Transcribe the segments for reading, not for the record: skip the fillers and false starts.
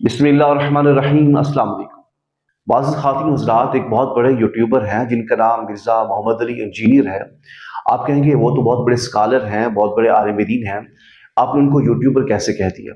बिस्मिल्लाहिर्रहमानिर्रहीम। अस्सलाम वालेकुम। बाज़ ख़वातीन हज़रात एक बहुत बड़े यूट्यूबर हैं जिनका नाम मिर्ज़ा मोहम्मद अली इंजीनियर है। आप कहेंगे वो तो बहुत बड़े स्कॉलर हैं, बहुत बड़े आलिम दीन हैं, आपने उनको यूट्यूबर कैसे कह दिया?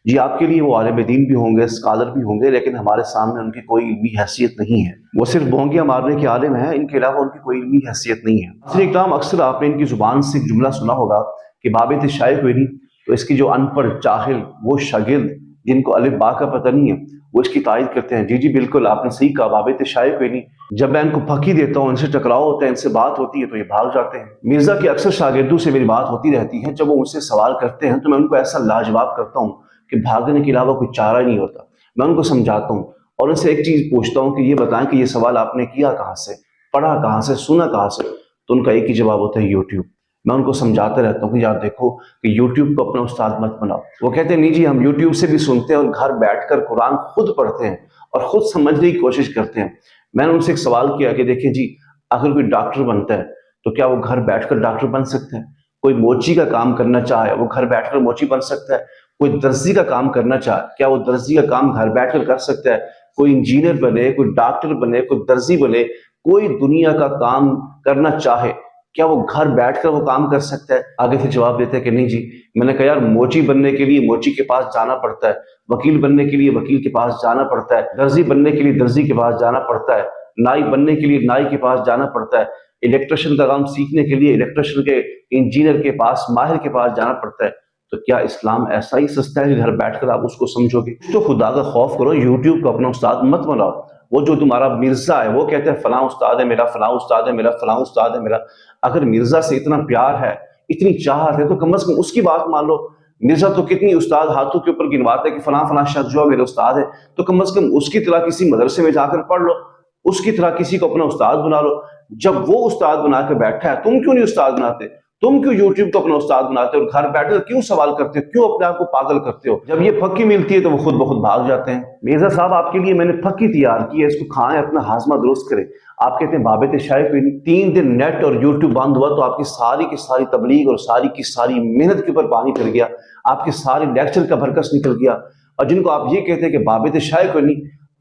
जी, आपके लिए वो आलिम दीन भी होंगे, स्कॉलर भी होंगे, लेकिन हमारे सामने उनकी कोई इल्मी हैसियत नहीं है। वो सिर्फ भोंगियाँ मारने के आलिम हैं, इनके अलावा उनकी कोई इल्मी हैसियत नहीं है। नाज़रीन इकराम, अक्सर आपने इनकी ज़ुबान से एक जुमला सुना होगा कि बाबे शाये कोई नहीं, तो इसकी जो अनपढ़ जाहिल वो शागिर्द जिनको अलिफ बा का पता नहीं है, वो इसकी तारीफ करते हैं। जी जी बिल्कुल, आपने सही कहा, बाबे शाये कोई नहीं। जब मैं इनको फकी देता हूँ, इनसे टकराव होता है, इनसे बात होती है तो ये भाग जाते हैं। मिर्जा के अक्सर शागिर्दों से मेरी बात होती रहती है, जब वो मुझसे सवाल करते हैं तो मैं उनको ऐसा लाजवाब करता हूँ कि भागने के अलावा कोई चारा ही नहीं होता। मैं उनको समझाता हूँ और उनसे एक चीज पूछता हूँ कि ये बताएं कि ये सवाल आपने किया कहाँ से, पढ़ा कहाँ से, सुना कहाँ से? तो उनका एक ही जवाब होता है, यूट्यूब। मैं उनको समझाता रहता हूँ कि यार देखो कि यूट्यूब को अपना उस्ताद मत बनाओ। वो कहते हैं नहीं जी, हम यूट्यूब से भी सुनते हैं और घर बैठकर कुरान खुद पढ़ते हैं और खुद समझने की कोशिश करते हैं। मैंने उनसे एक सवाल किया कि देखिए जी, अगर कोई डॉक्टर बनता है तो क्या वो घर बैठकर डॉक्टर बन सकता है? कोई मोची का काम करना चाहे वो घर बैठकर मोची बन सकता है? कोई दर्जी का काम करना चाहे, क्या वो दर्जी का काम घर बैठकर कर सकता है? कोई इंजीनियर बने, कोई डॉक्टर बने, कोई दर्जी बने, कोई दुनिया का काम करना चाहे, क्या वो घर बैठकर वो काम कर सकता है? आगे से जवाब देते हैं कि नहीं जी। मैंने कहा यार, मोची बनने के लिए मोची के पास जाना पड़ता है, वकील बनने के लिए वकील के पास जाना पड़ता है, दर्जी बनने के लिए दर्जी के पास जाना पड़ता है, नाई बनने के लिए नाई के पास जाना पड़ता है, इलेक्ट्रिशियन का काम सीखने के लिए इलेक्ट्रिशियन के, इंजीनियर के पास, माहिर के पास जाना पड़ता है। तो क्या इस्लाम ऐसा ही सस्ता है कि घर बैठकर आप उसको समझोगे? तो खुदा का खौफ करो, यूट्यूब को अपना उस्ताद मत बनाओ। वो जो तुम्हारा मिर्जा है वो कहते हैं फलां उस्ताद है मेरा, फलां उस्ताद है मेरा, फलां उस्ताद है मेरा। अगर मिर्जा से इतना प्यार है, इतनी चाहत है, तो कम से कम उसकी बात मान लो। मिर्जा तो कितनी उस्ताद हाथों के ऊपर गिनवाता है कि फलां फलां शख्स जो है मेरे उस्ताद है, तो कम से कम उसकी तरह किसी मदरसे में जाकर पढ़ लो, उसकी तरह किसी को अपना उस्ताद बना लो। जब वो उस्ताद बना के बैठा है, तुम क्यों नहीं उस्ताद बनाते? तुम क्यों यूट्यूब को अपना उस्ताद बनाते हो और घर बैठकर क्यों सवाल करते हो, क्यों अपने आप को पागल करते हो? जब ये फक्की मिलती है तो वो खुद ब खुद भाग जाते हैं। मिर्जा साहब, आपके लिए मैंने फक्की तैयार की है, इसको खाएं, अपना हाजमा दुरुस्त करें। आप कहते हैं बाबे शाये कोई नहीं। 3 दिन नेट और यूट्यूब बंद हुआ तो आपकी सारी की सारी तबलीग और सारी की सारी मेहनत के ऊपर पानी फिर गया, आपके सारे लेक्चर का भरकस निकल गया। और जिनको आप ये कहते हैं कि बाबे शाये कोई नहीं,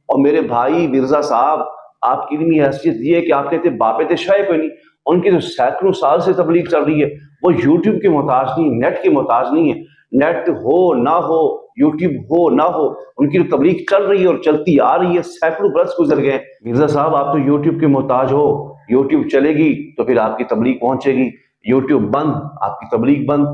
और मेरे भाई मिर्जा साहब, आपकी इल्मी हैसियत ये है कि आप कहते हैं बाबे शाये कोई नहीं, उनकी तो सैकड़ों साल से तबलीग चल रही है। वो यूट्यूब के मोहताज नहीं, नेट के मोहताज नहीं है। नेट हो ना हो, यूट्यूब हो ना हो, उनकी तो तबलीग चल रही है और चलती आ रही है, सैकड़ों बरस गुजर गए। मिर्जा साहब, आप तो यूट्यूब के मोहताज हो। यूट्यूब चलेगी तो फिर आपकी तबलीग पहुंचेगी, यूट्यूब बंद, आपकी तबलीग बंद।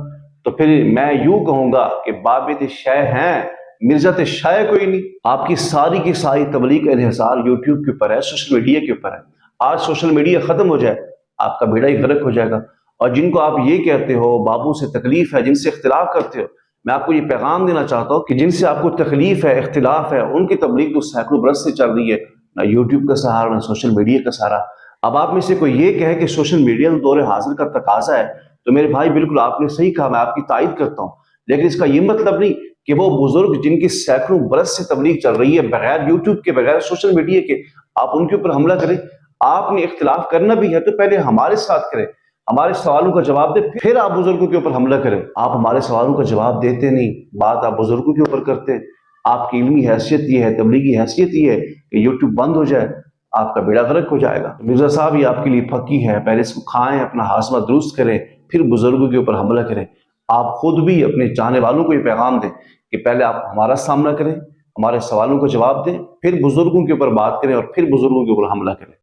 तो फिर मैं यूं कहूंगा कि बाबे शाये हैं, मिर्जा शाये कोई नहीं। आपकी सारी की सारी तबलीग का इन्हिसार यूट्यूब के ऊपर है, सोशल मीडिया के ऊपर है। आज सोशल मीडिया खत्म हो जाए, आपका बेड़ा ही गर्क हो जाएगा। और जिनको आप ये कहते हो बाबू से तकलीफ है, जिनसे इख्तिलाफ करते हो, मैं आपको ये पैगाम देना चाहता हूँ कि जिनसे आपको तकलीफ है, इख्तिलाफ है, उनकी तबलीग तो सैकड़ों बरस से चल रही है, ना यूट्यूब का सहारा ना सोशल मीडिया का सहारा। अब आप में से कोई ये कहे कि सोशल मीडिया तो दौर हाजिर का तकाजा है, तो मेरे भाई बिल्कुल आपने सही कहा, मैं आपकी तायद करता हूँ। लेकिन इसका ये मतलब नहीं कि वो बुजुर्ग जिनकी सैकड़ों बरस से तबलीग चल रही है बगैर यूट्यूब के, बगैर सोशल मीडिया के, आप उनके ऊपर हमला करें। आपने इख्तिलाफ करना भी है तो पहले हमारे साथ करें, हमारे सवालों का जवाब दे, फिर आप बुजुर्गों के ऊपर हमला करें। आप हमारे सवालों का जवाब देते नहीं, बात आप बुजुर्गों के ऊपर करते हैं। आपकी इल्मी हैसियत ये है, तबलीगी हैसियत ये है कि यूट्यूब बंद हो जाए, आपका बेड़ा गर्क हो जाएगा। मिर्जा साहब, ये आपके लिए फकी है, पहले इसको खाएं, अपना हाजमा दुरुस्त करें, फिर बुजुर्गों के ऊपर हमला करें। आप खुद भी अपने चाहने वालों को ये पैगाम दें कि पहले आप हमारा सामना करें, हमारे सवालों का जवाब दें, फिर बुजुर्गों के ऊपर बात करें और फिर बुजुर्गों के ऊपर हमला करें।